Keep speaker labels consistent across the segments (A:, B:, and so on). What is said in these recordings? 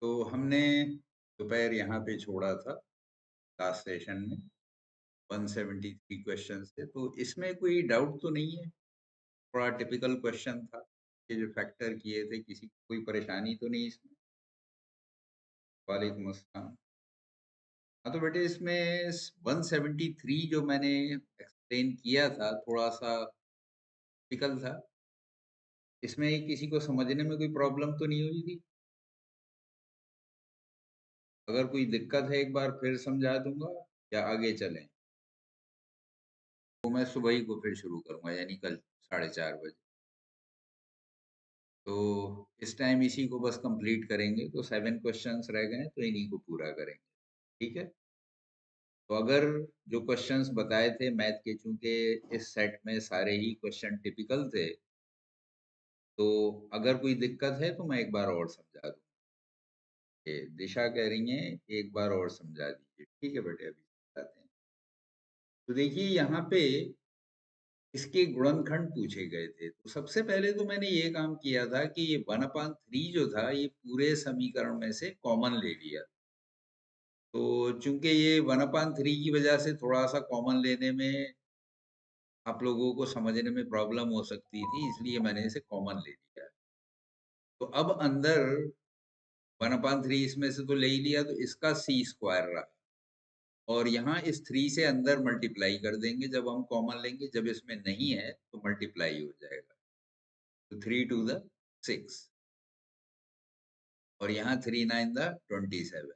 A: तो हमने दोपहर यहाँ पे छोड़ा था लास्ट सेशन में 173 क्वेश्चंस थे, तो इसमें कोई डाउट तो नहीं है? थोड़ा टिपिकल क्वेश्चन था, ये जो फैक्टर किए थे, किसी को कोई परेशानी तो नहीं इसमें? वालेकुम अस्सलाम। हाँ, तो बेटे इसमें 173 जो मैंने एक्सप्लेन किया था, थोड़ा-सा टिपिकल था। इसमें किसी को समझने में कोई प्रॉब्लम तो नहीं हुई थी? अगर कोई दिक्कत है एक बार फिर समझा दूँगा या आगे चलें? तो मैं सुबह ही को फिर शुरू करूँगा यानी कल 4:30 बजे। तो इस टाइम इसी को बस कंप्लीट करेंगे, तो 7 क्वेश्चंस रह गए हैं, तो इन्हीं को पूरा करेंगे, ठीक है? तो अगर जो क्वेश्चंस बताए थे मैथ के, चूँकि इस सेट में सारे ही क्वेश्चन टिपिकल थे, तो अगर कोई दिक्कत है तो मैं एक बार और समझा दूँ। ये दिशा कह रही हैं एक बार और समझा दीजिए। ठीक है बेटे, अभी समझाते हैं। तो देखिए यहाँ पे इसके गुणनखंड पूछे गए थे। तो सबसे पहले तो मैंने ये काम किया था कि ये 1/3 जो था ये पूरे समीकरण में से कॉमन ले लिया। तो चूँकि ये 1/3 की वजह से थोड़ा-सा कॉमन लेने में आप लोगों को समझने में प्रॉब्लम हो सकती थी, इसलिए मैंने इसे कॉमन ले लिया। तो अब अंदर 1/3 इसमें से तो ले ही लिया, तो इसका सी स्क्वायर रहा और यहाँ इस 3 से अंदर मल्टीप्लाई कर देंगे जब हम कॉमन लेंगे, जब इसमें नहीं है तो मल्टीप्लाई हो जाएगा। तो 3 टू द 6 और यहाँ 3 9 द 27।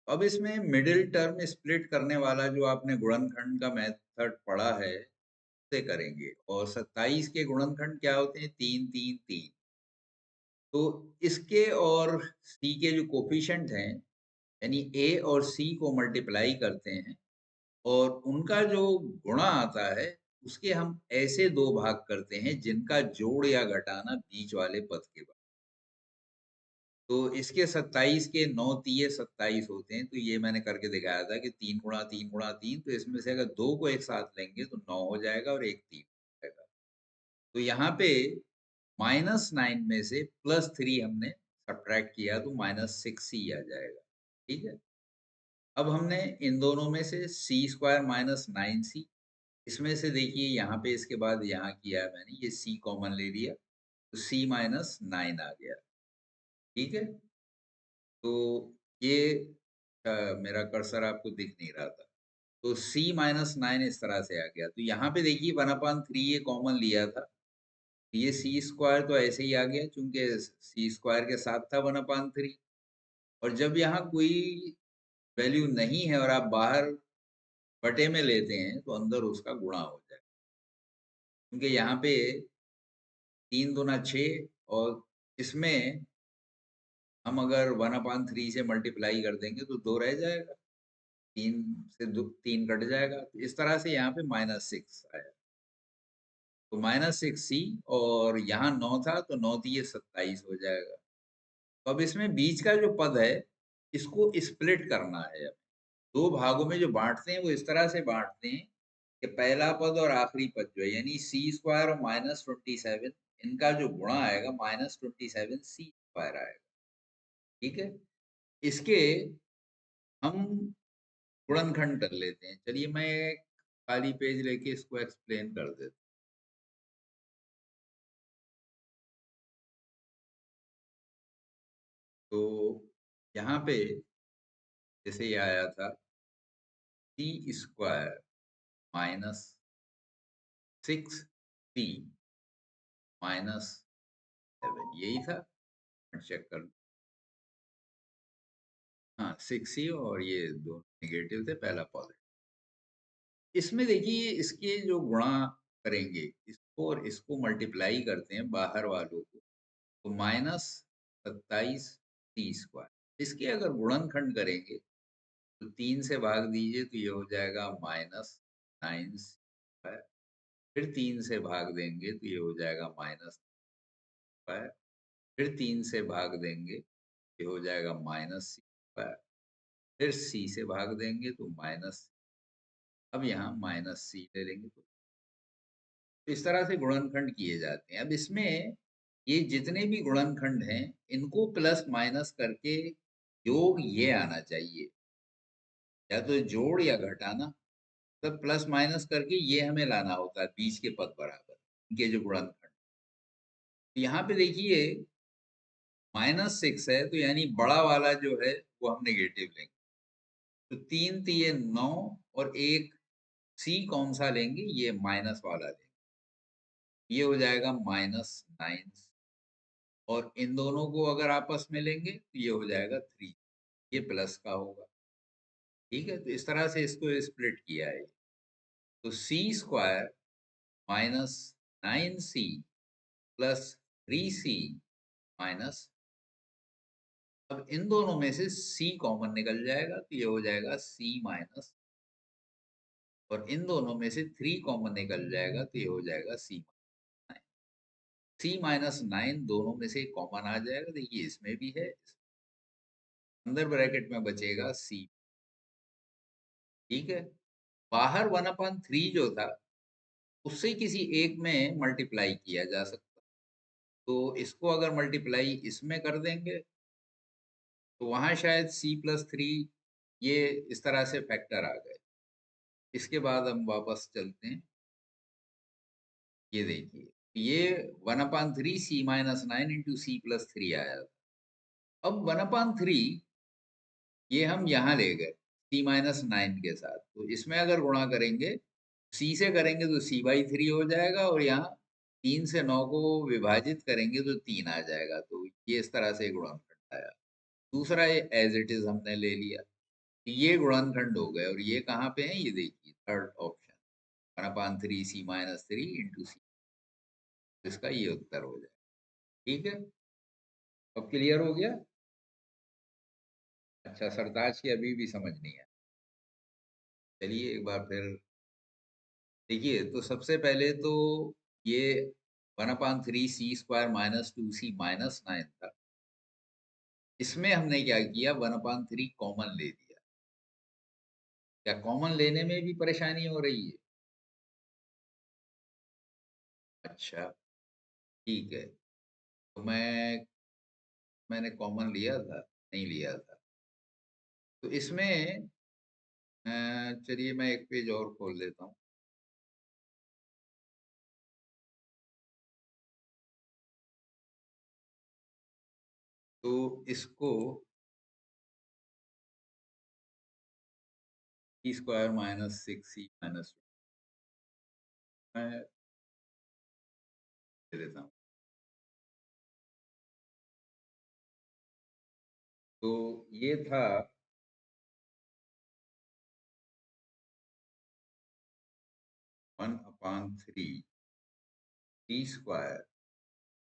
A: अब इसमें मिडिल टर्म स्प्लिट करने वाला जो आपने गुणनखंड का मेथड पढ़ा है, उससे करेंगे और 27 के गुणनखंड क्या होते हैं? 3 3 3। तो इसके और सी के जो कोफिशिएंट हैं, यानी ए और सी को मल्टीप्लाई करते हैं और उनका जो गुणा आता है, उसके हम ऐसे 2 भाग करते हैं जिनका जोड़ या घटाना बीच वाले पद के बराबर। तो इसके 27 के 9 तिये 27 होते हैं, तो ये मैंने करके दिखाया था कि 3 गुणा 3 गुणा 3, तो इसमें से अगर 2 को एक साथ लेंगे तो 9 हो जाएगा और 1 3 हो जाएगा। तो यहाँ पे -9 में से +3 हमने सब्ट्रैक्ट किया तो -6 ही आ जाएगा, ठीक है? अब हमने इन दोनों में से सी स्क्वायर माइनस 9c, इसमें से देखिए यहाँ पे इसके बाद यहाँ किया है मैंने, ये c कॉमन ले लिया, तो c माइनस 9 आ गया, ठीक है? तो ये मेरा कर्सर आपको दिख नहीं रहा था। तो c माइनस 9 इस तरह से आ गया। तो यहाँ पे देखिए 1/3 ये कॉमन लिया था। ये c स्क्वायर तो ऐसे ही आ गया चूँकि c स्क्वायर के साथ था 1/3 और जब यहाँ कोई वैल्यू नहीं है और आप बाहर बटे में लेते हैं, तो अंदर उसका गुणा हो जाए। क्योंकि यहाँ पे 3 दूना 6 और इसमें हम अगर 1/3 से मल्टीप्लाई कर देंगे तो 2 रह जाएगा। 3 से दो 3 कट जाएगा। तो इस तरह से यहाँ पे -6 आया। तो -6c और यहाँ 9 था तो 9 तिये 27 हो जाएगा। तो अब इसमें बीच का जो पद है, इसको स्प्लिट करना है अब। 2 भागों में जो बाँटते हैं वो इस तरह से बाँटते हैं कि पहला पद और आखिरी पद जो है यानी c स्क्वायर और -27 इनका जो गुणा आएगा -27c स्क्वायर आएगा। ठीक है? इसके हम गुणनखंड कर लेते हैं। चलिए मैं एक खाली पेज लेके इसको एक्सप्लेन कर देता हूँ। तो यहाँ पे जैसे ये आया था c square minus 6c minus 7 यही था? चेक कर हाँ, 6c और ये 2 नेगेटिव थे, पहला पॉजिटिव। इसमें देखिए इसके जो गुणा करेंगे, इसको और इसको मल्टीप्लाई करते हैं बाहर वालों को, तो -27 सी स्क्वायर। इसके अगर गुणनखंड करेंगे, तो 3 से भाग दीजिए तो ये हो जाएगा -9 स्क्वायर, फिर 3 से भाग देंगे तो ये हो जाएगा माइनस स्क्वायर, फिर 3 से भाग देंगे, ये हो जाएगा माइनस सी स्क्वायर, फिर सी से भाग देंगे तो माइनस, अब यहाँ -c ले लेंगे तो इस तरह से गुणनखंड किए जाते हैं। अब इसमें ये जितने भी गुणनखंड हैं, इनको प्लस माइनस करके योग ये आना चाहिए, या तो जोड़ या घटाना, तब प्लस माइनस करके ये हमें लाना होता है बीच के पद बराबर, इनके जो गुणनखंड। तो यहाँ पे देखिए -6 है, तो यानी बड़ा वाला जो है वो हम नेगेटिव लेंगे। तो 3 तिये 9 और एक सी कौन सा लेंगे, ये माइनस वाला लेंगे। ये हो जाएगा -9, और इन दोनों को अगर आपस में लेंगे तो ये हो जाएगा 3, ये प्लस का होगा। ठीक है, तो इस तरह से इसको स्प्लिट किया है। तो सी square -9c plus 3c minus, अब इन दोनों में से c कॉमन निकल जाएगा, तो ये हो जाएगा c माइनस, और इन दोनों में से 3 कॉमन निकल जाएगा, तो ये हो जाएगा c -9। c -9 दोनों में से कॉमन आ जाएगा, देखिए इसमें भी है, अंदर ब्रैकेट में बचेगा c। ठीक है, बाहर 1/3 जो था उससे किसी एक में मल्टीप्लाई किया जा सकता, तो इसको अगर मल्टीप्लाई इसमें कर देंगे तो वहां शायद c+3 ये इस तरह से फैक्टर आ गए। इसके बाद हम वापस चलते हैं, ये देखिए ये 1/3c-9 इंटू c+3 आया था। अब 1/3 ये हम यहाँ ले गए c-9 के साथ, तो इसमें अगर गुणा करेंगे c से करेंगे तो c/3 हो जाएगा, और यहाँ 3 से 9 को विभाजित करेंगे तो 3 आ जाएगा, तो ये इस तरह से गुणनखंड आया। दूसरा ये एज इट इज हमने ले लिया, ये गुणनखंड हो गए, और ये कहाँ पे है, ये देखिए थर्ड ऑप्शन 1/3c-3 इंटू सी, इसका ये उत्तर हो जाए। ठीक है, अब क्लियर हो गया। अच्छा, सरताज की अभी भी समझ नहीं है, चलिए एक बार फिर देखिए। तो सबसे पहले तो ये 1/3c² -2c-9 था, इसमें हमने क्या किया, 1/3 कॉमन ले लिया। क्या कॉमन लेने में भी परेशानी हो रही है? अच्छा, ठीक है, तो मैंने कॉमन लिया था, नहीं लिया था, तो इसमें चलिए मैं एक पेज और खोल लेता हूँ। तो इसको c² -6c मैं दे देता हूँ। तो ये था 1/3 c²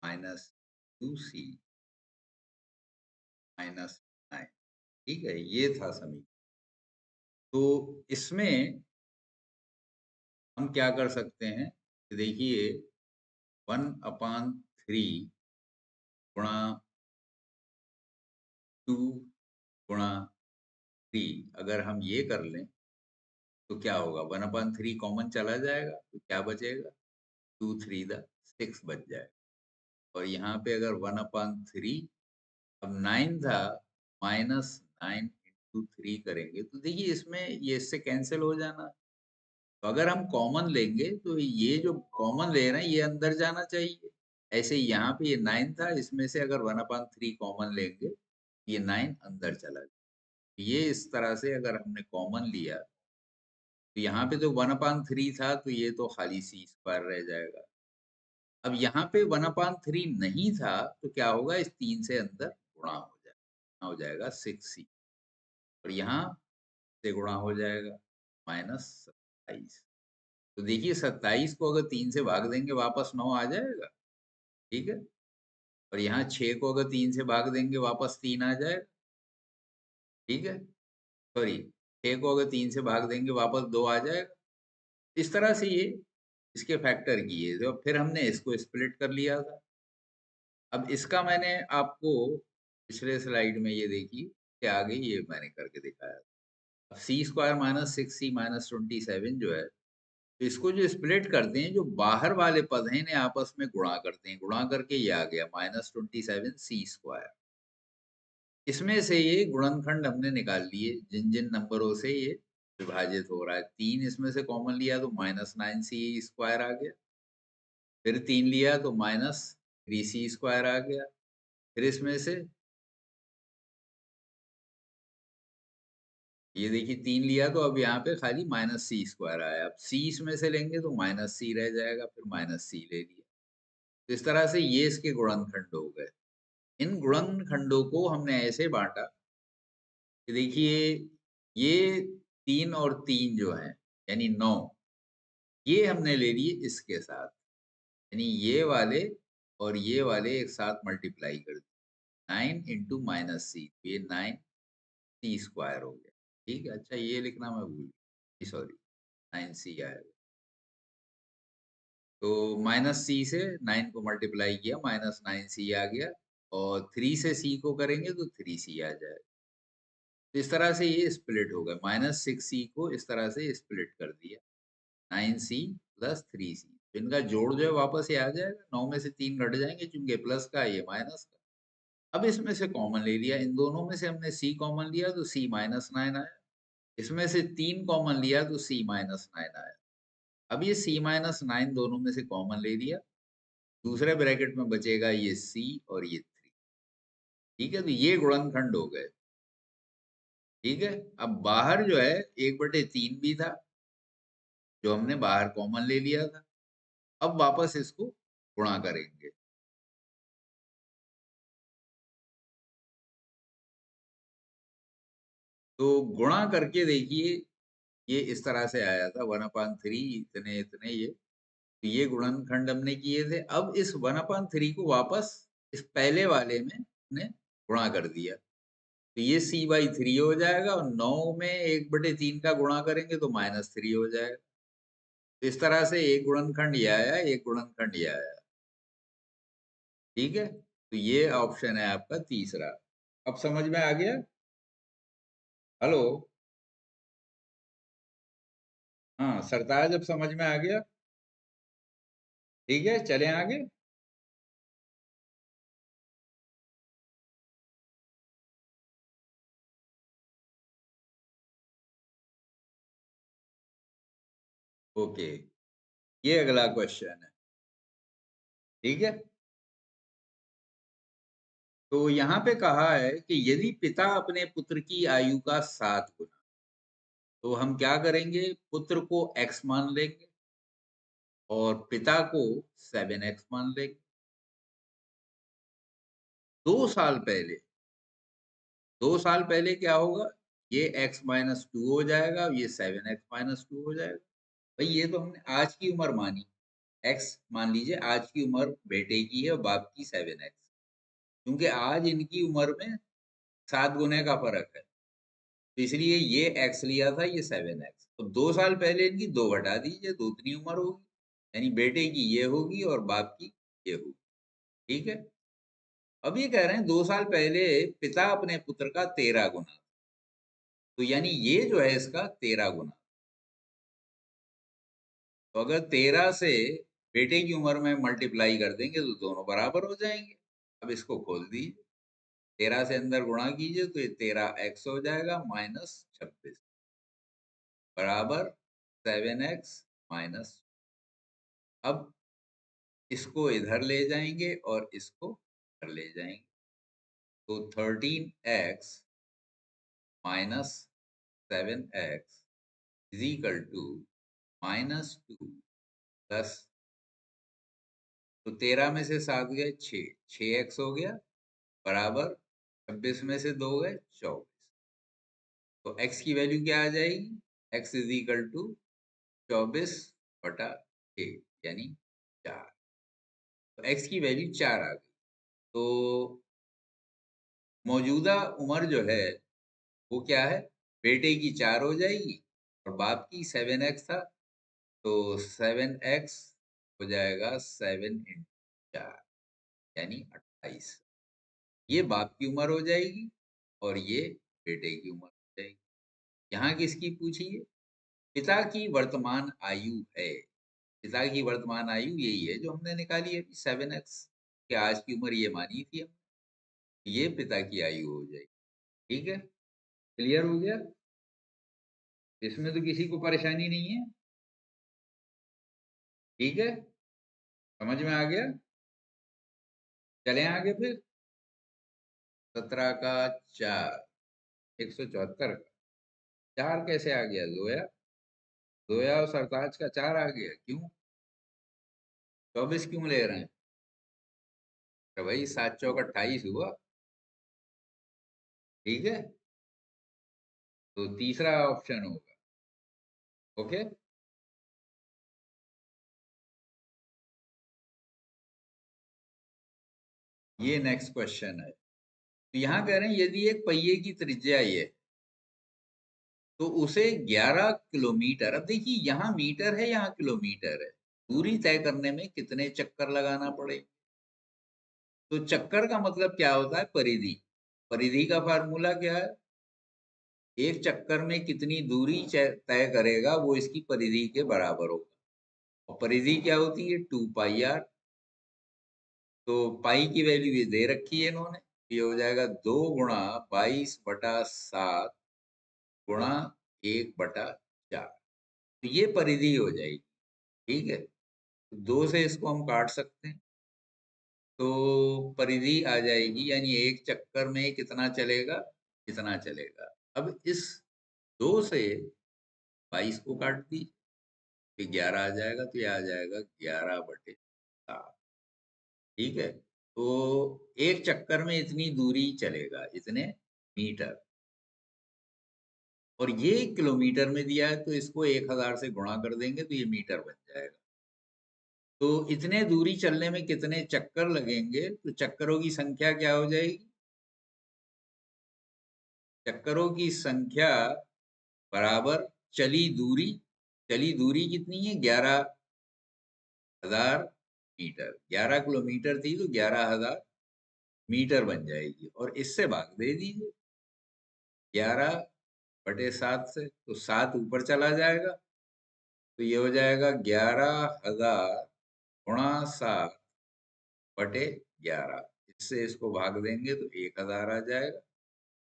A: -2c-9। ठीक है, ये था समीकरण। तो इसमें हम क्या कर सकते हैं कि देखिए 1/3 गुणा 2 गुणा 3 अगर हम ये कर लें तो क्या होगा, 1/3 कॉमन चला जाएगा, तो क्या बचेगा, 2 3 6 बच जाएगा। और यहाँ पे अगर 1/3 अब 9 था, -9 × 3 करेंगे तो देखिए इसमें ये इससे कैंसिल हो जाना। तो अगर हम कॉमन लेंगे तो ये जो कॉमन ले रहे हैं ये अंदर जाना चाहिए। ऐसे ही यहाँ पे ये 9 था, इसमें से अगर 1/3 कॉमन लेंगे ये 9 अंदर चला जाए। ये इस तरह से अगर हमने कॉमन लिया तो यहाँ पे तो 1/3 था, तो ये तो खाली c² रह जाएगा। अब यहाँ पे 1/3 नहीं था, तो क्या होगा, इस 3 से अंदर गुणा हो जाएगा, हो जाएगा 6c, और यहाँ से गुणा हो जाएगा -27। तो देखिए 27 को अगर 3 से भाग देंगे वापस 9 आ जाएगा। ठीक है, और यहाँ 6 को अगर 3 से भाग देंगे वापस 3 आ जाएगा। ठीक है, सॉरी, 6 को अगर 3 से भाग देंगे वापस 2 आ जाएगा। इस तरह से ये इसके फैक्टर किए, तो फिर हमने इसको स्प्लिट कर लिया था। अब इसका मैंने आपको पिछले स्लाइड में ये देखिए कि आगे ये मैंने करके दिखाया था। c² -6c-27 जो है, तो इसको जो स्प्लिट करते हैं, जो बाहर वाले पद हैं इन्हें आपस में गुणा करते हैं, गुणा करके ये आ गया -27c²। इसमें से ये गुणनखंड हमने निकाल लिए जिन जिन नंबरों से ये विभाजित हो रहा है। 3 इसमें से कॉमन लिया तो -9c² आ गया। फिर 3 लिया तो -3c² आ गया। फिर इसमें से ये देखिए 3 लिया तो अब यहाँ पे खाली -c² आया। अब c इसमें से लेंगे तो -c रह जाएगा, फिर -c ले लिया। तो इस तरह से ये इसके गुणनखंड हो गए। इन गुणनखंडों को हमने ऐसे बाँटा कि देखिए ये 3 और 3 जो हैं यानी 9 ये हमने ले लिए इसके साथ। यानी ये वाले और ये वाले एक साथ मल्टीप्लाई कर दिए। 9 into -c ये 9c² हो गया। ठीक है? अच्छा ये लिखना मैं भूल गया। सॉरी 9c आएगा। तो -c से 9 को मल्टीप्लाई किया -9c आ गया और 3 से c को करेंगे तो 3c आ जाएगा। तो इस तरह से ये स्प्लिट हो गए। -6c को इस तरह से स्प्लिट कर दिया। 9c प्लस 3c तो इनका जोड़ जो है वापस ये आ जाएगा। 9 में से 3 घट जाएंगे चूंकि प्लस का ये माइनस का। अब इसमें से कॉमन ले लिया। इन दोनों में से हमने c कॉमन लिया तो c -9 आया। इसमें से 3 कॉमन लिया तो c -9 आया। अब ये c-9 दोनों में से कॉमन ले लिया। दूसरे ब्रैकेट में बचेगा ये c और ये 3। ठीक है? तो ये गुणनखंड हो गए। ठीक है? अब बाहर जो है 1/3 भी था, जो हमने बाहर कॉमन ले लिया था। अब वापस इसको गुणा करेंगे। तो गुणा करके देखिए ये इस तरह से आया था 1/3 इतने इतने ये। तो ये गुणनखंड हमने किए थे। अब इस 1/3 को वापस इस पहले वाले में हमने गुणा कर दिया। तो ये c/3 हो जाएगा और 9 में 1/3 का गुणा करेंगे तो -3 हो जाएगा। तो इस तरह से एक गुणनखंड ये आया, एक गुणनखंड ये आया। ठीक है? तो ये ऑप्शन है आपका तीसरा। अब समझ में आ गया? हेलो? हाँ, सरताज अब समझ में आ गया? ठीक है, चलें आगे? ओके, ये अगला क्वेश्चन है। ठीक है? तो यहाँ पे कहा है कि यदि पिता अपने पुत्र की आयु का 7 गुना, तो हम क्या करेंगे? पुत्र को x मान लेंगे और पिता को 7x मान लेंगे। 2 साल पहले 2 साल पहले क्या होगा? ये x-2 हो जाएगा और ये 7x-2 हो जाएगा। भाई ये तो हमने आज की उम्र मानी। x मान लीजिए आज की उम्र बेटे की है और बाप की 7x। क्योंकि आज इनकी उम्र में 7 गुने का फ़र्क है। तो इसलिए ये x लिया था, ये 7x। तो 2 साल पहले इनकी 2 घटा दीजिए, दोगुनी उम्र होगी। यानी बेटे की ये होगी और बाप की ये होगी। ठीक है? अब ये कह रहे हैं 2 साल पहले पिता अपने पुत्र का 13 गुना। तो यानी ये जो है इसका 13 गुना। तो अगर 13 से बेटे की उम्र में मल्टीप्लाई कर देंगे तो दोनों बराबर हो जाएंगे। अब इसको खोल दीजिए। 13 से अंदर गुणा कीजिए तो ये 13x हो जाएगा -26 बराबर 7x माइनस। अब इसको इधर ले जाएंगे और इसको इधर ले जाएंगे तो 13x minus 7x is equal to -2 plus. तो 13 में से 7 गए 6x हो गया बराबर 26 में से 2 गए 24। तो x की वैल्यू क्या आ जाएगी? x इज इक्वल टू 24/6 यानी 4। तो x की वैल्यू 4 आ गई। तो मौजूदा उम्र जो है वो क्या है? बेटे की 4 हो जाएगी और बाप की 7x था तो 7x हो जाएगा 7 into 4 यानी 28। ये बाप की उम्र हो जाएगी और ये बेटे की उम्र हो जाएगी। यहाँ किसकी पूछी है? पिता की वर्तमान आयु है। पिता की वर्तमान आयु यही है जो हमने निकाली है 7x कि आज की उम्र ये मानी थी हम। ये पिता की आयु हो जाएगी। ठीक है, क्लियर हो गया? इसमें तो किसी को परेशानी नहीं है। ठीक है, समझ में आ गया? चलें आगे फिर। 17 का 4, 174 का 4 कैसे आ गया जोया? जोया और सरताज का 4 आ गया, क्यों? 24 क्यों ले रहे हैं? तो भाई 7 चौक 28 हुआ। ठीक है, तो तीसरा ऑप्शन होगा। ओके, ये नेक्स्ट क्वेश्चन है। तो यहाँ कह रहे हैं यदि एक पहिए की त्रिज्या ये है, तो उसे 11 किलोमीटर, अब देखिए यहाँ मीटर है यहाँ किलोमीटर है, दूरी तय करने में कितने चक्कर लगाना पड़े? तो चक्कर का मतलब क्या होता है? परिधि। परिधि का फार्मूला क्या है? एक चक्कर में कितनी दूरी तय करेगा वो इसकी परिधि के बराबर होगा। और परिधि क्या होती है? 2 पाई आर। तो पाई की वैल्यू ये दे रखी है इन्होंने, ये हो जाएगा 2 × 22/7 गुणा 1/4। तो ये परिधि हो जाएगी। ठीक है, तो 2 से इसको हम काट सकते हैं, तो परिधि आ जाएगी, यानी एक चक्कर में कितना चलेगा? कितना चलेगा। अब इस 2 से 22 को काट दी, फिर 11 आ जाएगा, तो ये आ जाएगा 11/7। ठीक है, तो एक चक्कर में इतनी दूरी चलेगा, इतने मीटर। और ये किलोमीटर में दिया है, तो इसको 1000 से गुणा कर देंगे तो ये मीटर बन जाएगा। तो इतने दूरी चलने में कितने चक्कर लगेंगे? तो चक्करों की संख्या क्या हो जाएगी? चक्करों की संख्या बराबर चली दूरी। चली दूरी कितनी है? 11,000 मीटर। 11 किलोमीटर थी तो 11,000 मीटर बन जाएगी, और इससे भाग दे दीजिए 11/7 से, तो 7 ऊपर चला जाएगा, तो ये हो जाएगा 11,000 गुणा 7/11। इससे इसको भाग देंगे तो 1,000 आ जाएगा।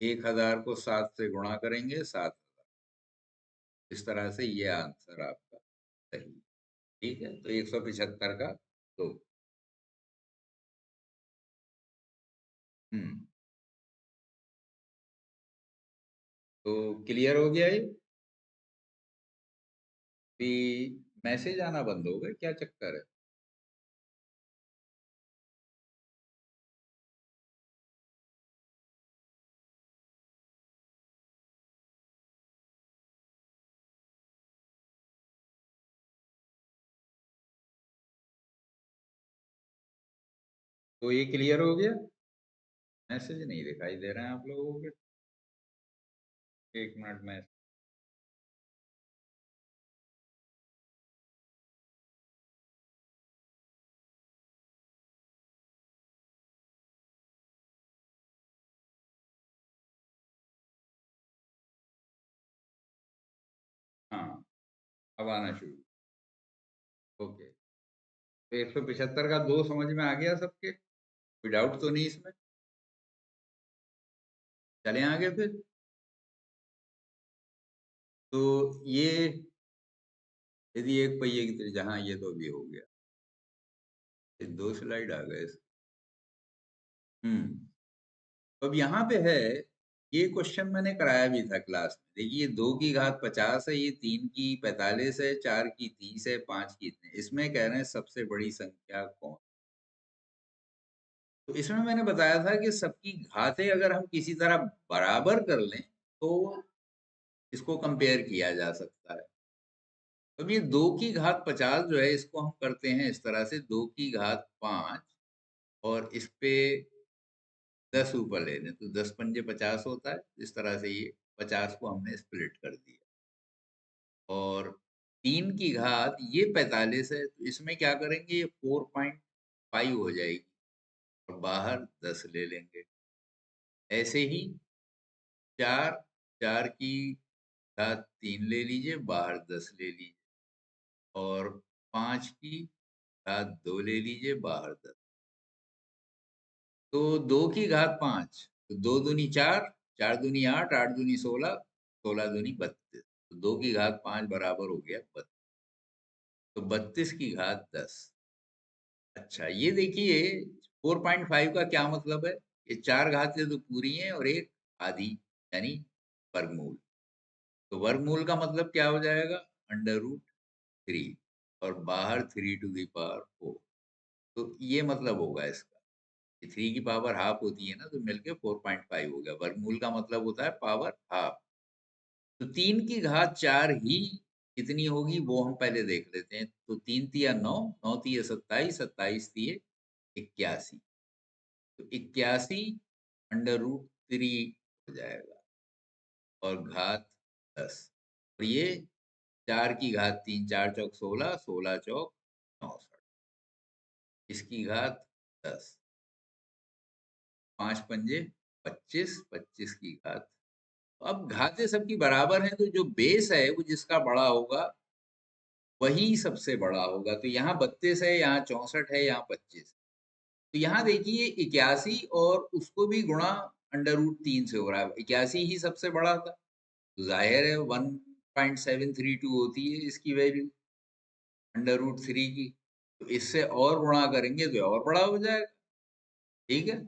A: 1,000 को 7 से गुणा करेंगे, 7,000। इस तरह से ये आंसर आपका सही। ठीक है, तो 175 का 2। हम्म, तो क्लियर हो गया ये? भी मैसेज आना बंद हो गए, क्या चक्कर है? तो ये क्लियर हो गया? मैसेज नहीं दिखाई दे रहे हैं आप लोगों के? एक मिनट में। हाँ, अब आना शुरू। ओके, तो 175 का 2 समझ में आ गया सबके? कोई डाउट तो नहीं इसमें? चलें आगे फिर। तो ये यदि एक पहिए की तरह, जहाँ ये तो अभी हो गया, ये 2 स्लाइड आ गए। हम्म, तो अब यहाँ पे है, ये क्वेश्चन मैंने कराया भी था क्लास में। देखिए 2 की घात 50 है, ये 3 की 45 है, 4 की 30 है, 5 की इतने। इसमें कह रहे हैं सबसे बड़ी संख्या कौन? तो इसमें मैंने बताया था कि सबकी घातें अगर हम किसी तरह बराबर कर लें तो इसको कंपेयर किया जा सकता है। अब ये 2 की घात 50 जो है, इसको हम करते हैं इस तरह से, 2 की घात 5, और इस पे 10 ऊपर ले लें, तो 10 पंजे 50 होता है। इस तरह से ये 50 को हमने स्प्लिट कर दिया। और 3 की घात ये 45 है, तो इसमें क्या करेंगे, ये 4.5 हो जाएगी, और बाहर 10 ले लेंगे। ऐसे ही 4, 4 की घात 3 ले लीजिए, बाहर 10 ले लीजिए। और 5 की घात 2 ले लीजिए, बाहर 10। तो 2 की घात 5, तो 2 दूनी 4, 4 दूनी 8, 8 दूनी 16, 16 दूनी 32, तो 2 की घात 5 बराबर हो गया 32, तो 32 की घात 10। अच्छा, ये देखिए 4.5 का क्या मतलब है? ये 4 घातें तो पूरी हैं और एक आधी, यानी वर्गमूल। तो वर्गमूल का मतलब क्या हो जाएगा? अंडर रूट 3, और बाहर 3 टू दी पावर 4। तो ये मतलब होगा इसका। 3 की पावर हाफ होती है ना, तो मिलके 4.5 हो गया। वर्गमूल का मतलब होता है पावर हाफ। तो 3 की घात 4 ही कितनी होगी वो हम पहले देख लेते हैं। तो 3 तिया 9, 9 तिया 27, 27 तिये 81, तो 81 अंडर रूट 3 हो जाएगा, और घात 10। और ये 4 की घात 3, 4 चौक 16, 16 चौक 64, इसकी घात 10, 5 पंजे 25, 25 की घात। अब घातें सबकी बराबर हैं, तो जो बेस है वो जिसका बड़ा होगा वही सबसे बड़ा होगा। तो यहाँ 32 है, यहाँ 64 है, यहाँ 25। तो यहाँ देखिए 81 और उसको भी गुणा अंडर रूट 3 से हो रहा है। 81 ही सबसे बड़ा था, तो जाहिर है 1.732 होती है इसकी वैल्यू अंडर रूट 3 की। तो इससे और गुणा करेंगे तो और बड़ा हो जाएगा। ठीक है,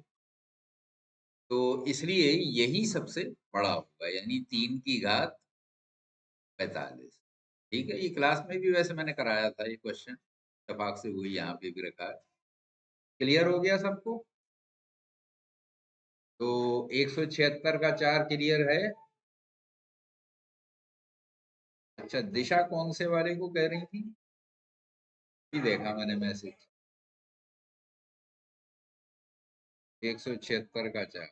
A: तो इसलिए यही सबसे बड़ा होगा, यानी 3 की घात 45। ठीक है, ये क्लास में भी वैसे मैंने कराया था ये क्वेश्चन, इत्तेफाक से वही यहाँ पे भी रखा है। क्लियर हो गया सबको? तो 176 का 4 क्लियर है। अच्छा, दिशा कौन से वाले को कह रही थी? ये देखा मैंने मैसेज। 176 का 4,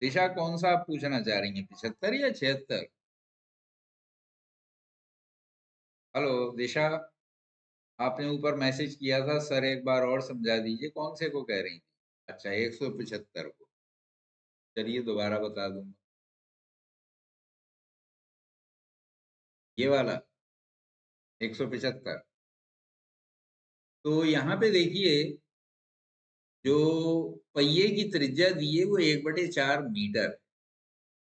A: दिशा कौन सा आप पूछना चाह रही हैं, 75 या 76? हेलो दिशा, आपने ऊपर मैसेज किया था, सर एक बार और समझा दीजिए, कौन से को कह रही थी? अच्छा, 175 को। चलिए दोबारा बता दूंगा, ये वाला 175। तो यहाँ पे देखिए, जो पहिए की त्रिज्या दी है वो 1/4 मीटर।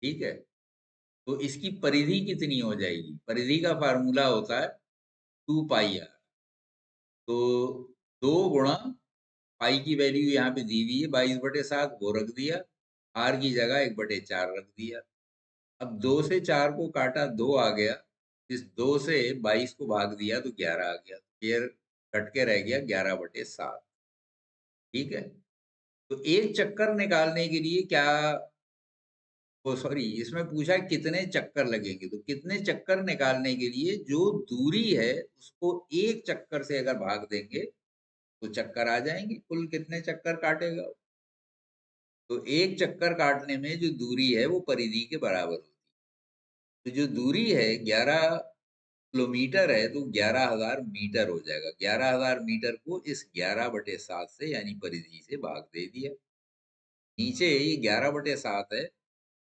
A: ठीक है, तो इसकी परिधि कितनी हो जाएगी? परिधि का फार्मूला होता है 2 पाई आर। तो 2 गुणा पाई की वैल्यू यहाँ पे दी हुई है 22/7, वो रख दिया, आर की जगह 1/4 रख दिया। अब 2 से 4 को काटा, 2 आ गया, इस 2 से 22 को भाग दिया तो 11 आ गया, फिर कट के रह गया 11/7। ठीक है, तो एक चक्कर निकालने के लिए क्या, ओ सॉरी, इसमें पूछा कितने चक्कर लगेंगे, तो कितने चक्कर निकालने के लिए जो दूरी है उसको एक चक्कर से अगर भाग देंगे तो चक्कर आ जाएंगे। कुल कितने चक्कर काटेगा? तो एक चक्कर काटने में जो दूरी है वो परिधि के बराबर होती है। तो जो दूरी है 11 किलोमीटर है, तो 11,000 मीटर हो जाएगा। 11,000 मीटर को इस 11/7 से यानी परिधि से भाग दे दिया। नीचे ये 11/7 है,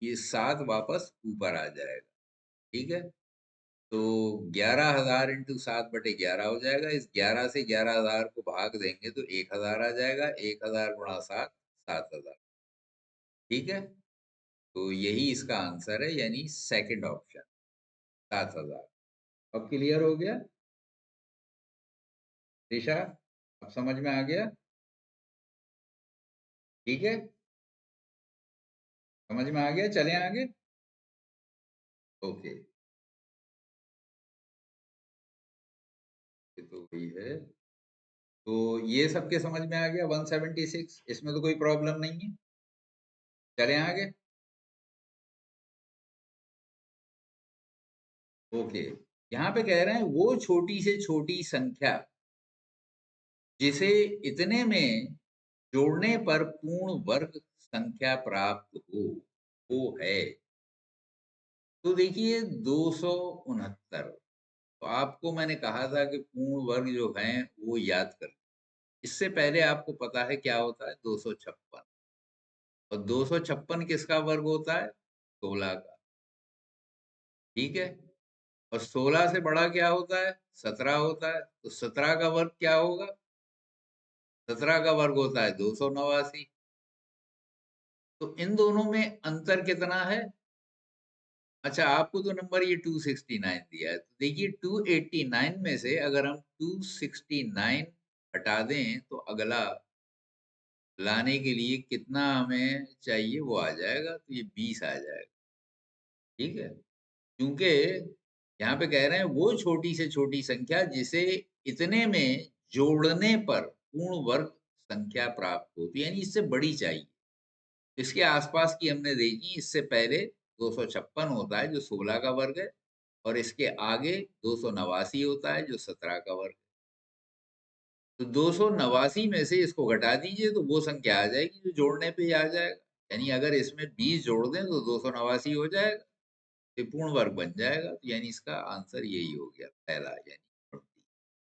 A: ये 7 वापस ऊपर आ जाएगा। ठीक है, तो 11,000 इंटू 7/11 हो जाएगा। इस 11 से 11,000 को भाग देंगे तो 1,000 आ जाएगा। 1,000 गुणा 7, 7,000। ठीक है, तो यही इसका आंसर है, यानी सेकंड ऑप्शन 7,000। अब क्लियर हो गया दिशा? अब समझ में आ गया? ठीक है, समझ में आ गया, चलें आगे। ओके, ये तो वही है। तो ये सबके समझ में आ गया 176, इसमें तो कोई प्रॉब्लम नहीं है। चलें आगे। ओके, यहाँ पे कह रहे हैं वो छोटी से छोटी संख्या जिसे इतने में जोड़ने पर पूर्ण वर्ग संख्या प्राप्त हो, वो है। तो देखिए 269। तो आपको मैंने कहा था कि पूर्ण वर्ग जो हैं वो याद कर। इससे पहले आपको पता है क्या होता है 256, और 256 किसका वर्ग होता है? 16 का। ठीक है, और 16 से बड़ा क्या होता है? 17 होता है। तो 17 का वर्ग क्या होगा? 17 का वर्ग होता है 289। तो इन दोनों में अंतर कितना है? अच्छा, आपको तो नंबर ये 269 दिया है। तो देखिए 289 में से अगर हम 269 हटा दें तो अगला लाने के लिए कितना हमें चाहिए वो आ जाएगा, तो ये 20 आ जाएगा। ठीक है? क्योंकि यहाँ पे कह रहे हैं वो छोटी से छोटी संख्या जिसे इतने में जोड़ने पर पूर्ण वर्ग संख्या प्राप्त होती है, यानी इससे बड़ी चाहिए। इसके आसपास की हमने देखी, इससे पहले 256 होता है जो 16 का वर्ग है, और इसके आगे 289 होता है जो 17 का वर्ग है। तो 289 में से इसको घटा दीजिए तो वो संख्या आ जाएगी जो जोड़ने पे ही आ जाएगा। यानी अगर इसमें 20 जोड़ दें तो 289 हो जाएगा, ये पूर्ण वर्ग बन जाएगा। तो यानी इसका आंसर यही हो गया, पहला, यानी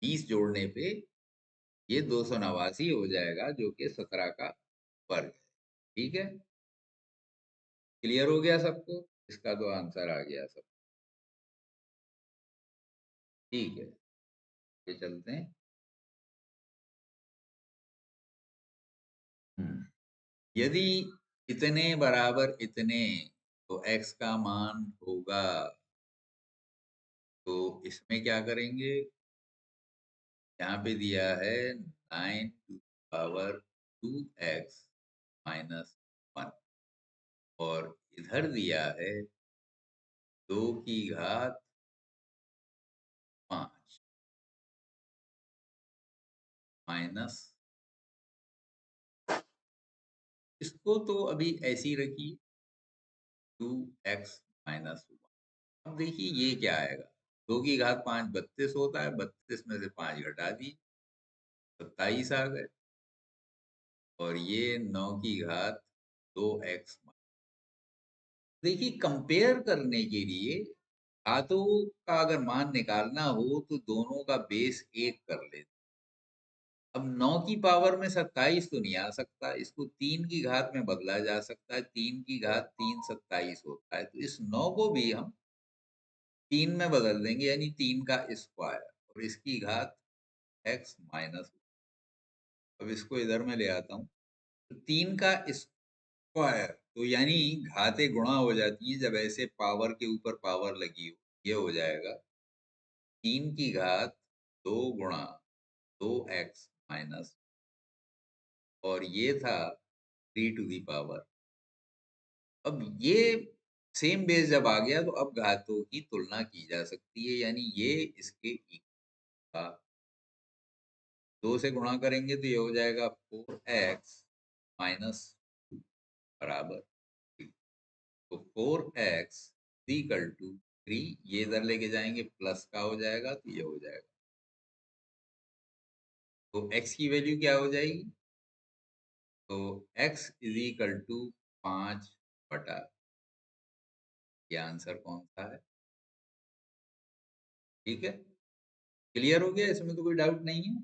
A: 20 जोड़ने पे ये 289 हो जाएगा जो कि 17 का वर्ग है। ठीक है, क्लियर हो गया सबको? इसका तो आंसर आ गया सब। ठीक है, ये चलते हैं। यदि इतने बराबर इतने तो x का मान होगा, तो इसमें क्या करेंगे? यहाँ पे दिया है 9 टू पावर 2x माइनस 1, और इधर दिया है 2 की घात 5 माइनस, इसको तो अभी ऐसी रखिए 2x माइनस 1। अब देखिए ये क्या आएगा, 2 की घात 5 32 होता है, 32 में से 5 घटा दी 27 आ गए, और ये 9 की घात 2x। देखिए कंपेयर करने के लिए घातों का अगर मान निकालना हो तो दोनों का बेस 1 कर लेते। अब 9 की पावर में 27 तो नहीं आ सकता, इसको 3 की घात में बदला जा सकता है, 3 की घात 3 27 होता है, तो इस 9 को भी हम 3 में बदल देंगे, यानी 3 का स्क्वायर, और इसकी घात x माइनस। अब इसको इधर में ले आता हूँ, तो 3 का स्क्वायर, तो यानी घातें गुणा हो जाती हैं जब ऐसे पावर के ऊपर पावर लगी हो। ये हो जाएगा 3 की घात 2 गुणा 2x माइनस, और ये था 3 टू दी पावर। अब ये सेम बेस जब आ गया तो अब घातों की तुलना की जा सकती है, यानी ये इसके इक्वल, 2 से गुणा करेंगे तो ये हो जाएगा 4x माइनस बराबर 3। तो 4x इक्वल टू 3, ये इधर लेके जाएंगे प्लस का हो जाएगा, तो ये हो जाएगा। तो x की वैल्यू क्या हो जाएगी? तो x इज इक्वल टू 5 बटा, ये आंसर कौन सा है? ठीक है, क्लियर हो गया, इसमें तो कोई डाउट नहीं है।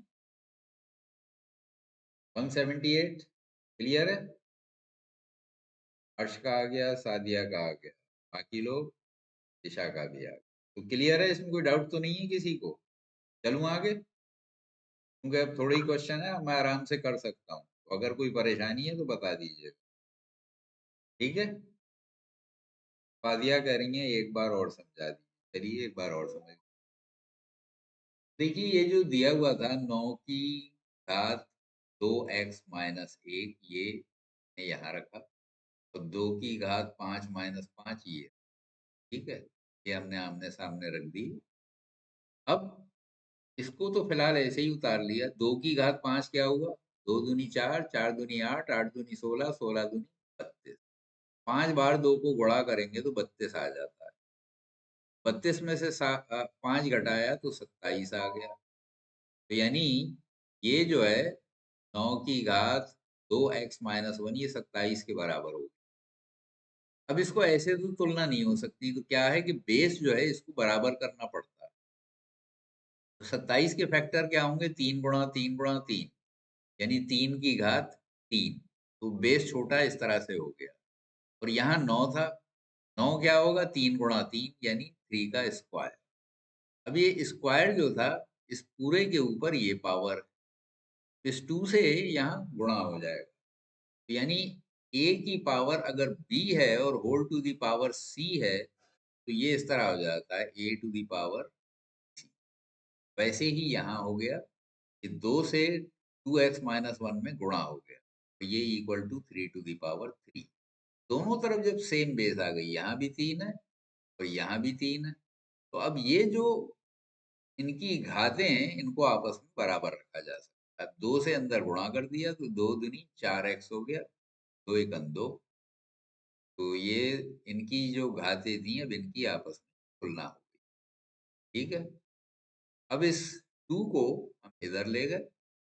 A: 178 क्लियर है? हर्ष का आ गया, सादिया का आ गया, बाकी लोग, दिशा का भी आ गया। तो क्लियर है, इसमें कोई डाउट तो नहीं है किसी को? चलूं आगे, क्योंकि अब थोड़े ही क्वेश्चन है, मैं आराम से कर सकता हूँ, तो अगर कोई परेशानी है तो बता दीजिए। ठीक है, सादिया कह रही है एक बार और समझा दीजिए। चलिए एक बार और समझ। देखिए ये जो दिया हुआ था 9 की घात 2x माइनस 1, ये मैं यहाँ रखा, और 2 की घात 5 माइनस 5 ये। ठीक है, ये हमने आमने सामने रख दी। अब इसको तो फिलहाल ऐसे ही उतार लिया। 2 की घात 5 क्या हुआ? 2 दूनी 4, 4 दूनी 8, 8 दूनी 16, 16 दूनी 32। 5 बार 2 को गुणा करेंगे तो 32 आ जाता है। 32 में से 5 घटाया तो 27 आ गया। तो यानी ये जो है 9 की घात 2x माइनस 1, ये 27 के बराबर हो। अब इसको ऐसे तो तुलना नहीं हो सकती, तो क्या है कि बेस जो है इसको बराबर करना पड़ता है। तो 27 के फैक्टर क्या होंगे? 3 गुणा 3 गुणा 3, यानी 3 की घात 3। तो बेस छोटा इस तरह से हो गया, और यहाँ 9 था, 9 क्या होगा? 3 गुणा 3 यानी 3 का स्क्वायर। अब ये स्क्वायर जो था, इस पूरे के ऊपर ये पावर, इस 2 से यहाँ गुणा हो जाएगा, तो यानी a की पावर अगर b है और whole to the power c है तो ये इस तरह हो जाता है a to the power c। वैसे ही यहाँ हो गया कि 2 से 2x माइनस 1 में गुणा हो गया तो ये equal to 3 to the power 3। दोनों तरफ जब सेम बेस आ गई, यहाँ भी 3 है और यहाँ भी 3 है, तो अब ये जो इनकी घातें हैं इनको आपस में बराबर रखा जा सकता है। 2 से अंदर गुणा कर दिया तो 2 दूनी 4x हो गया, 2 एकम 2। तो ये इनकी जो घातें थी अब इनकी आपस में तुलना हो गई। ठीक है, अब इस 2 को हम इधर ले गए,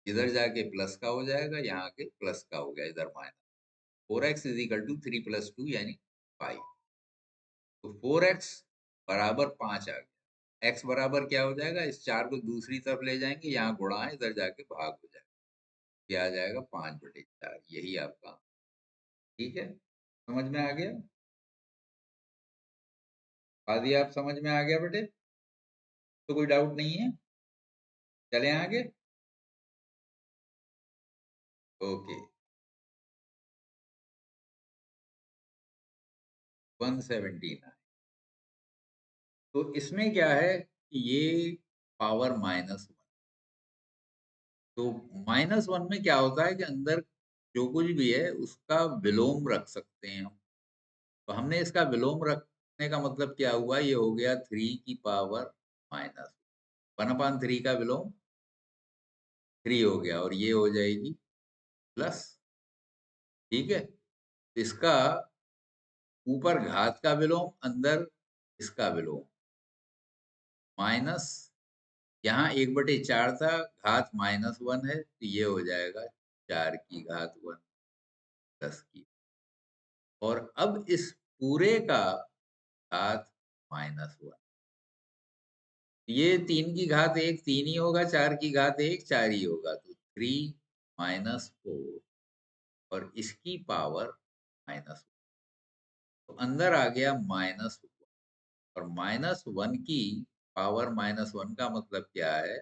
A: इधर जाके प्लस का हो जाएगा, यहाँ के प्लस का हो गया, इधर minus. 4x is equal to 3 plus 2 यानी 5। तो 4x बराबर 5 आ गया। x बराबर क्या हो जाएगा, इस 4 को दूसरी तरफ ले जाएंगे, यहाँ गुणा है, इधर जाके भाग हो जाएगा, ये आ जाएगा 5/4। यही आपका, ठीक है, समझ में आ गया? आदि आप समझ में आ गया बेटे? तो कोई डाउट नहीं है? चलें आगे। ओके, 179। तो इसमें क्या है कि ये पावर -1। तो -1 में क्या होता है कि अंदर जो कुछ भी है उसका विलोम रख सकते हैं हम। तो हमने इसका विलोम रखने का मतलब क्या हुआ, ये हो गया 3 की पावर माइनस 1/3 का विलोम 3 हो गया और ये हो जाएगी प्लस। ठीक है, इसका ऊपर घात का विलोम, अंदर इसका विलोम माइनस, यहाँ 1/4 था, घात -1 है तो ये हो जाएगा 4 की घात 1 10 की। और अब इस पूरे का घात -1, ये 3 की घात 1 3 ही होगा, 4 की घात 1 4 ही होगा, तो 3 -4 और इसकी पावर -1। तो अंदर आ गया -1 और -1 की पावर -1 का मतलब क्या है,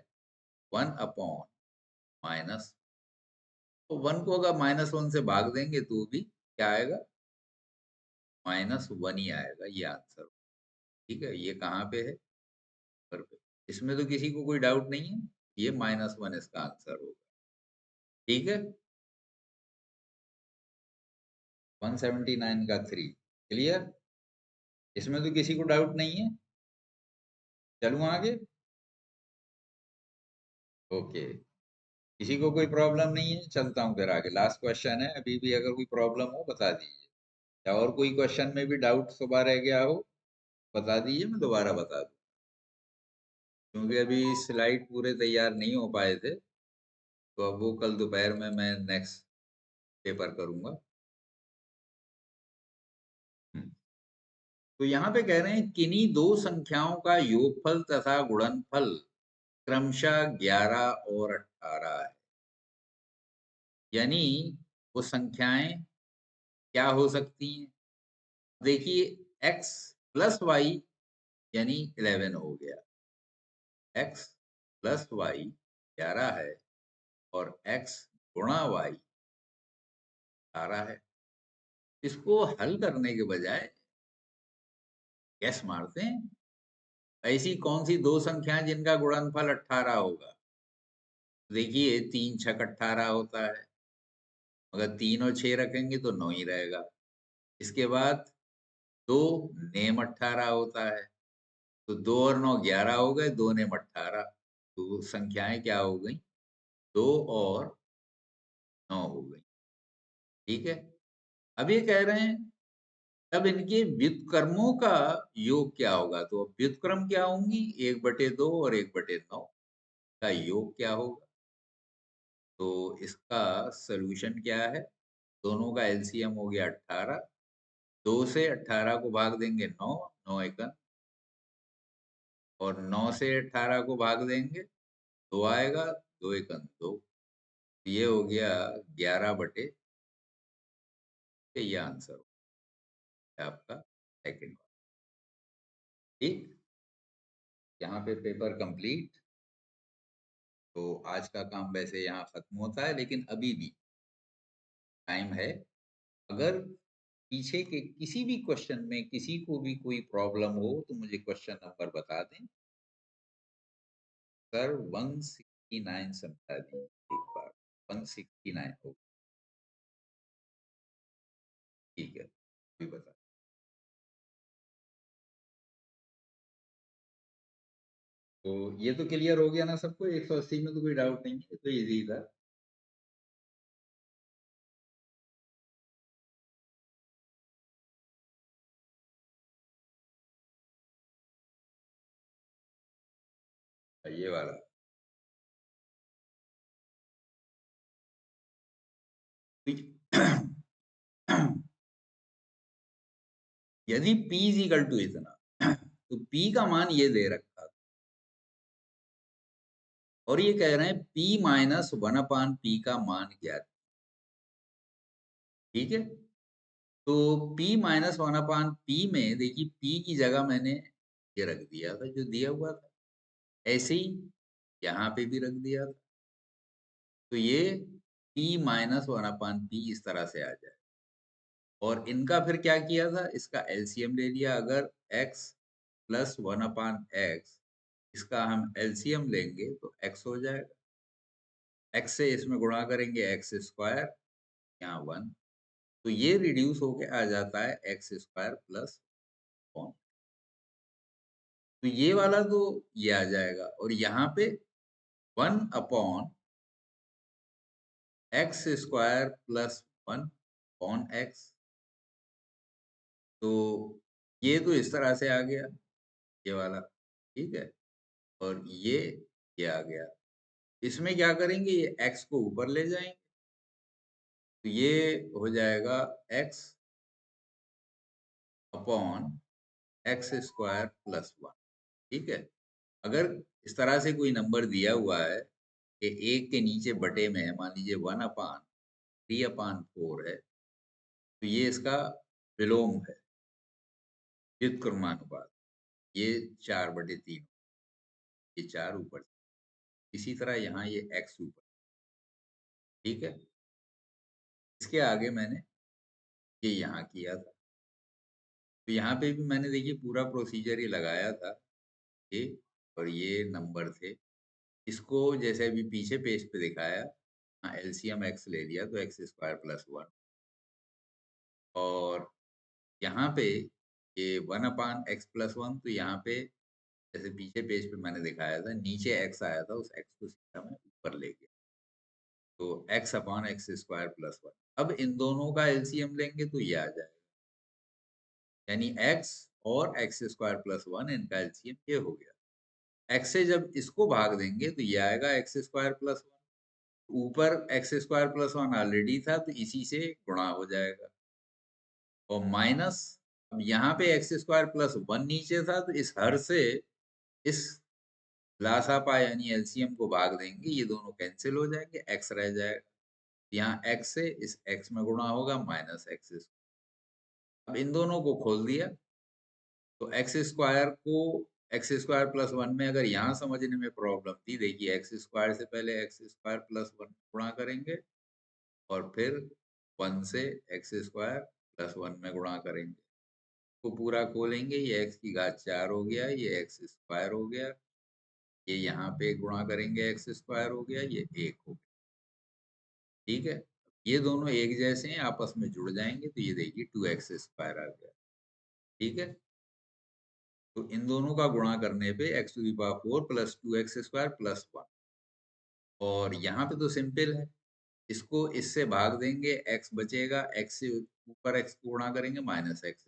A: 1/। तो 1 को अगर -1 से भाग देंगे तो भी क्या आएगा, -1 ही आएगा, ये आंसर। ठीक है, ये कहाँ पे है, पर पे। इसमें तो किसी को कोई डाउट नहीं है, ये -1 इसका आंसर होगा। ठीक है, 179 का 3 क्लियर। इसमें तो किसी को डाउट नहीं है, चलूं आगे। ओके, किसी को कोई प्रॉब्लम नहीं है, चलता हूँ फिर आगे। लास्ट क्वेश्चन है, अभी भी अगर कोई प्रॉब्लम हो बता दीजिए, या और कोई क्वेश्चन में भी डाउट सुबह रह गया हो बता दीजिए, मैं दोबारा बता दूँ। क्योंकि अभी स्लाइड पूरे तैयार नहीं हो पाए थे, तो अब वो कल दोपहर में मैं नेक्स्ट पेपर करूंगा। तो यहाँ पे कह रहे हैं किन्हीं दो संख्याओं का योगफल तथा गुणनफल क्रमशः 11 और 18 है। यानी वो संख्याएं क्या हो सकती हैं, देखिए x प्लस वाई यानी 11 हो गया, x प्लस वाई 11 है और x गुणा वाई 18 है। इसको हल करने के बजाय गैस मारते हैं, ऐसी कौन सी दो संख्याएं जिनका गुणनफल 18 होगा। देखिए 3 छक 18 होता है, अगर 3 और 6 रखेंगे तो 9 ही रहेगा। इसके बाद 2 नेम 18 होता है, तो 2 और 9 11 हो गए, 2 नेम 18। तो संख्याएं क्या हो गई, 2 और 9 हो गई। ठीक है, अब ये कह रहे हैं अब इनके व्युत्क्रमों का योग क्या होगा। तो अब व्युत्क्रम क्या होंगी, 1/2 और 1/9 का योग क्या होगा। तो इसका सलूशन क्या है, दोनों का एलसीएम हो गया 18, 2 से 18 को भाग देंगे 9, 9 एकम, और 9 से 18 को भाग देंगे 2 आएगा, 2 एकम 2। ये हो गया 11/, ये आंसर है आपका सेकंड। ठीक, यहाँ पे पेपर कंप्लीट। तो आज का काम वैसे यहाँ खत्म होता है, लेकिन अभी भी टाइम है। अगर पीछे के किसी भी क्वेश्चन में किसी को भी कोई प्रॉब्लम हो तो मुझे क्वेश्चन नंबर बता दें। सर 169 समझा दीजिए एक बार। 169 हो, ठीक है, अभी बता। तो ये तो क्लियर हो गया ना सबको, 180 में तो कोई डाउट नहीं है, तो इजी था। ये वाला यदि P इज इक्वल टू इतना तो P का मान ये दे रखा था और ये कह रहे हैं P माइनस 1/P का मान ज्ञात, ठीक है। तो P माइनस 1/P में देखिए P की जगह मैंने ये रख दिया था जो दिया हुआ था, ऐसे ही यहाँ पे भी रख दिया था। तो ये P माइनस 1/P इस तरह से आ जाए और इनका फिर क्या किया था, इसका एलसीएम ले लिया। अगर x प्लस 1/x इसका हम एलसीएम लेंगे तो x हो जाएगा। x से इसमें गुणा करेंगे एक्स स्क्वायर, यहाँ 1, तो ये रिड्यूस होके आ जाता है एक्स स्क्वायर प्लस 1। तो ये वाला तो ये आ जाएगा और यहाँ पे 1/x स्क्वायर प्लस 1/x। तो ये तो इस तरह से आ गया ये वाला, ठीक है। और ये आ गया। इसमें क्या करेंगे, ये x को ऊपर ले जाएंगे तो ये हो जाएगा x upon x square plus 1, ठीक है। अगर इस तरह से कोई नंबर दिया हुआ है कि एक के नीचे बटे में है, मान लीजिए 1/3/4 है, तो ये इसका विलोम है, व्युत्क्रमानुपात। ये 4/3, ये 4 ऊपर, इसी तरह यहाँ ये x ऊपर, ठीक है। इसके आगे मैंने ये यहाँ किया था, तो यहाँ पे भी मैंने देखिए पूरा प्रोसीजर ही लगाया था, ठीक। और ये नंबर थे, इसको जैसे अभी पीछे पेज पे दिखाया, एलसीएम x ले लिया तो एक्स स्क्वायर प्लस 1 और यहाँ पे ये 1/x प्लस 1, तो यहाँ पे जैसे पीछे पेज पे मैंने दिखाया था, नीचे x आया था, उस x को सीधा मैं ऊपर ले गया, तो x/x स्क्वायर प्लस 1। अब इन दोनों का एलसीएम लेंगे तो ये आ जाएगा, यानी x और x स्क्वायर प्लस 1 इनका एलसीएम ये हो गया। x से जब इसको भाग देंगे तो ये आएगा x स्क्वायर प्लस 1, ऊपर x स्क्वायर प्लस 1 ऑलरेडी था तो इसी से गुणा हो जाएगा और माइनस, अब यहाँ पे एक्स स्क्वायर प्लस 1 नीचे था तो इस हर से इस लासापा यानी एलसीएम को भाग देंगे, ये दोनों कैंसिल हो जाएंगे, एक्स रह जाएगा। यहाँ एक्स से इस एक्स में गुणा होगा माइनस एक्स। अब इन दोनों को खोल दिया तो एक्स स्क्वायर को एक्स स्क्वायर प्लस 1 में अगर यहाँ समझने में प्रॉब्लम थी, देखिए एक्स स्क्वायर से पहले एक्स स्क्वायर प्लस 1 गुणा करेंगे और फिर 1 से एक्स स्क्वायर प्लस 1 में गुणा करेंगे, को पूरा खोलेंगे, ये x की घात 4 हो गया, ये एक्स स्क्वायर हो गया, ये यहाँ पे गुणा करेंगे एक्स स्क्वायर हो गया, ये 1 हो गया, ठीक है। ये दोनों एक जैसे हैं, आपस में जुड़ जाएंगे तो ये देखिए 2x स्क्वायर आ गया, ठीक है। तो इन दोनों का गुणा करने पे x⁴ plus 2x square plus 1 और यहाँ पे तो सिंपल है, इसको इससे भाग देंगे, x बचेगा, x से ऊपर x को गुणा करेंगे माइनस एक्स।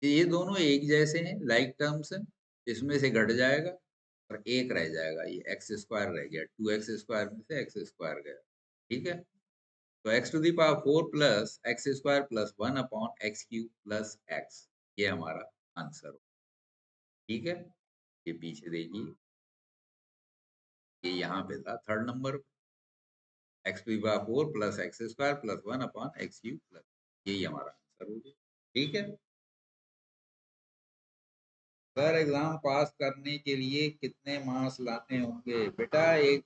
A: ये दोनों एक जैसे हैं, लाइक टर्म्स हैं, इसमें से घट जाएगा और एक रह जाएगा, ये एक्स स्क्वायर रह गया, 2x स्क्वायर में से एक्स स्क्वायर गया, ठीक है। तो x⁴ plus x square plus 1/x³ plus x, ये हमारा आंसर हो, ठीक है। ये पीछे देखिए, ये यहाँ पे था third number, x⁴ plus x square plus 1/x³ plus, यही हमारा आंसर हो गया, ठीक है। सर एग्जाम पास करने के लिए कितने मार्क्स लाने होंगे? बेटा एक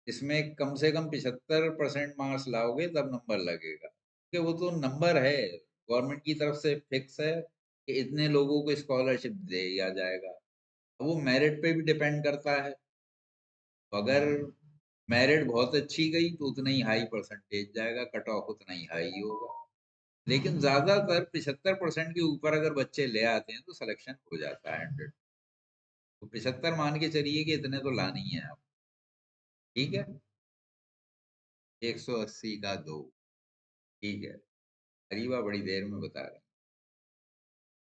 A: इसमें कम से कम 75% मार्क्स लाओगे तब नंबर लगेगा। कि वो तो नंबर है, गवर्नमेंट की तरफ से फिक्स है कि इतने लोगों को स्कॉलरशिप दिया जाएगा। वो मेरिट पे भी डिपेंड करता है। तो अगर मेरिट बहुत अच्छी गई तो उतना ही हाई परसेंटेज जाएगा, कट ऑफ उतना ही हाई होगा। लेकिन ज्यादातर 75% के ऊपर अगर बच्चे ले आते हैं तो सिलेक्शन हो जाता है 100। तो 75 मान के चलिए कि इतने तो लानी है आप। ठीक है, 180 का दो। ठीक है। अरीबा बड़ी देर में बता रहे हैं।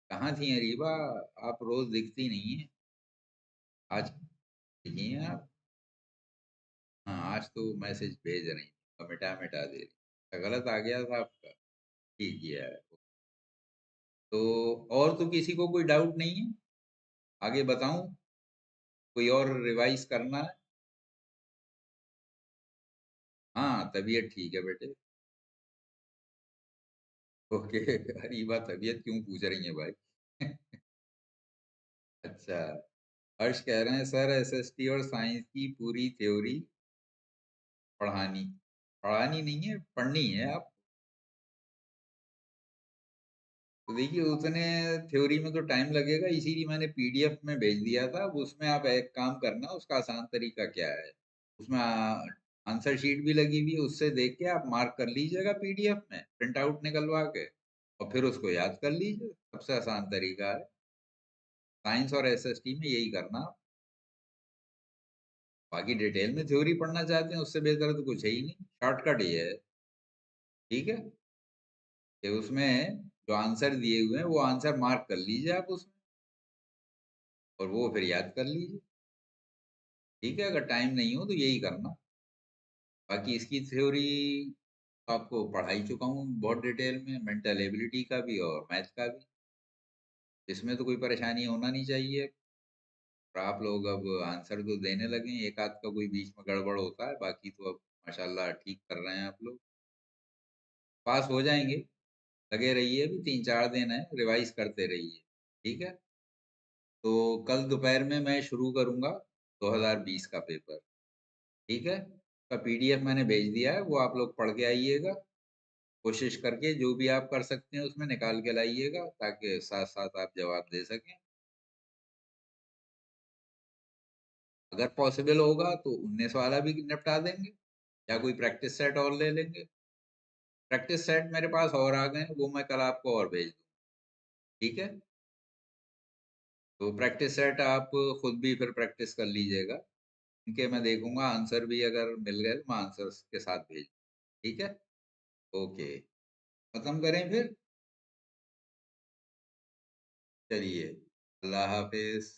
A: कहाँ थी अरीबा? आप रोज दिखती नहीं है। आज दिखी हैं आप? हाँ, आज तो मैसेज भेज रही थी और मिटा मिटा दे रही। तो गलत आ गया था आपका। ठीक किया है। तो और तो किसी को कोई डाउट नहीं है? आगे बताऊं? कोई और रिवाइज करना है? हाँ, तबीयत ठीक है बेटे। ओके। अरीबा तबीयत क्यों पूछ रही है भाई? अच्छा। हर्ष कह रहे हैं सर एसएसटी और साइंस की पूरी थ्योरी पढ़ानी। पढ़ानी नहीं है, पढ़नी है आप। तो देखिए उतने थ्योरी में तो टाइम लगेगा, इसीलिए मैंने पीडीएफ में भेज दिया था। अब उसमें आप एक काम करना, उसका आसान तरीका क्या है, उसमें आंसर शीट भी लगी हुई है, उससे देख के आप मार्क कर लीजिएगा पीडीएफ में प्रिंट आउट निकलवा के, और फिर उसको याद कर लीजिए। सबसे आसान तरीका है। साइंस और एसएसटी में यही करना। बाकी डिटेल में थ्योरी पढ़ना चाहते हैं उससे बेहतर तो कुछ है ही नहीं, शॉर्टकट ये है। ठीक है, कि उसमें जो आंसर दिए हुए हैं वो आंसर मार्क कर लीजिए आप उसमें, और वो फिर याद कर लीजिए। ठीक है, अगर टाइम नहीं हो तो यही करना। बाकी इसकी थ्योरी आपको पढ़ा ही चुका हूँ बहुत डिटेल में, मेंटल एबिलिटी का भी और मैथ का भी। इसमें तो कोई परेशानी होना नहीं चाहिए। और आप लोग अब आंसर तो देने लगे हैं, एक आध का कोई बीच में गड़बड़ होता है, बाकी तो अब माशाल्लाह ठीक कर रहे हैं आप लोग। पास हो जाएंगे। लगे रहिए, अभी 3-4 दिन है, रिवाइज करते रहिए। ठीक है। तो कल दोपहर में मैं शुरू करूंगा 2020 का पेपर। ठीक है, का पीडीएफ मैंने भेज दिया है, वो आप लोग पढ़ के आइएगा। कोशिश करके जो भी आप कर सकते हैं उसमें निकाल के लाइएगा, ताकि साथ साथ आप जवाब दे सकें। अगर पॉसिबल होगा तो 19 वाला भी निपटा देंगे, या कोई प्रैक्टिस सेट और ले लेंगे। प्रैक्टिस सेट मेरे पास और आ गए हैं, वो मैं कल आपको और भेज दूँ। ठीक है। तो प्रैक्टिस सेट आप खुद भी फिर प्रैक्टिस कर लीजिएगा। इनके मैं देखूंगा आंसर भी अगर मिल गए तो मैं आंसर के साथ भेज। ठीक है। ओके। खत्म करें फिर? चलिए, अल्लाह हाफिज।